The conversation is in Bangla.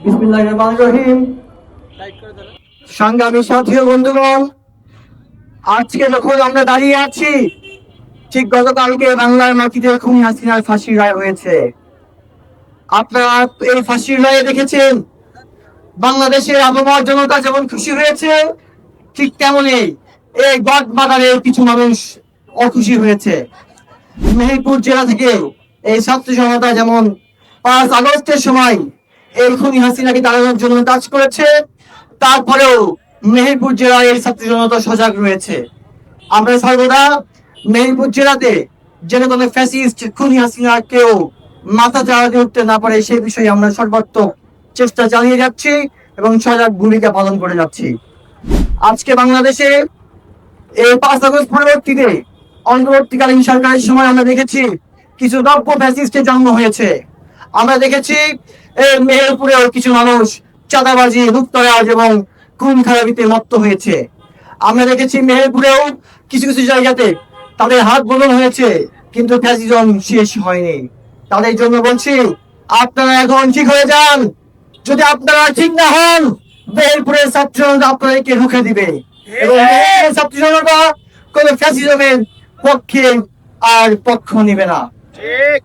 বিসমিল্লাহির রহমানির রহিম। সংগ্রামী সাথী ও বন্ধুগণ, আজকে যখন আমরা দাঁড়িয়ে আছি, ঠিক গতকালকে বাংলার মাটিতে খুনি হাসিনার ফাঁসির রায় হয়েছে। আপনারা এই ফাঁসির রায়ে দেখেছেন বাংলাদেশের আবহাওয়ার জনতা যেমন খুশি হয়েছে, ঠিক তেমনই এই গডবাজারের কিছু মানুষ অখুশি হয়েছে। মেহেরপুর জেলা থেকে এই ছাত্র জনতা যেমন 5 আগস্টের সময় এই খুনি হাসিনাকে তাড়ানোর জন্য কাজ করেছে, তারপরেও মেহেরপুর জেলার এই ছাত্র জনতা সজাগ রয়েছে। আমরা সর্বদা মেহেরপুর জেলাতে যেন কোনো ফ্যাসিস্ট খুনি হাসিনা কেউ মাথা চাড়াতে উঠতে না পারে, সেই বিষয়ে আমরা সর্বাত্মক চেষ্টা চালিয়ে যাচ্ছি এবং সজাগ ভূমিকা পালন করে যাচ্ছি। আজকে বাংলাদেশে এই 5 আগস্ট পরবর্তীতে অন্তর্বর্তীকালীন সরকারের সময় আমরা দেখেছি কিছু নব্য ফ্যাসিস্টের জন্ম হয়েছে। আমরা দেখেছি এই মেহেরপুরেও কিছু মানুষ চাঁদাবাজি, লুটতরাজ এবং খুন খারাপিতে মত্ত হয়েছে। আমরা দেখেছি মেহেরপুরেও কিছু কিছু জায়গাতে তাদের হাত বদল হয়েছে, কিন্তু ফ্যাসিজম শেষ হয়নি। তাদের জন্য বলছি, আপনারা এখন ঠিক হয়ে যান। যদি আপনারা ঠিক না হন, মেহেরপুরের ছাত্র জনতা আপনাদেরকে রুখে দিবে এবং মেহেরপুরের ছাত্র জনতা কোন ফ্যাসিজমের পক্ষে আর পক্ষ নিবে না। ঠিক।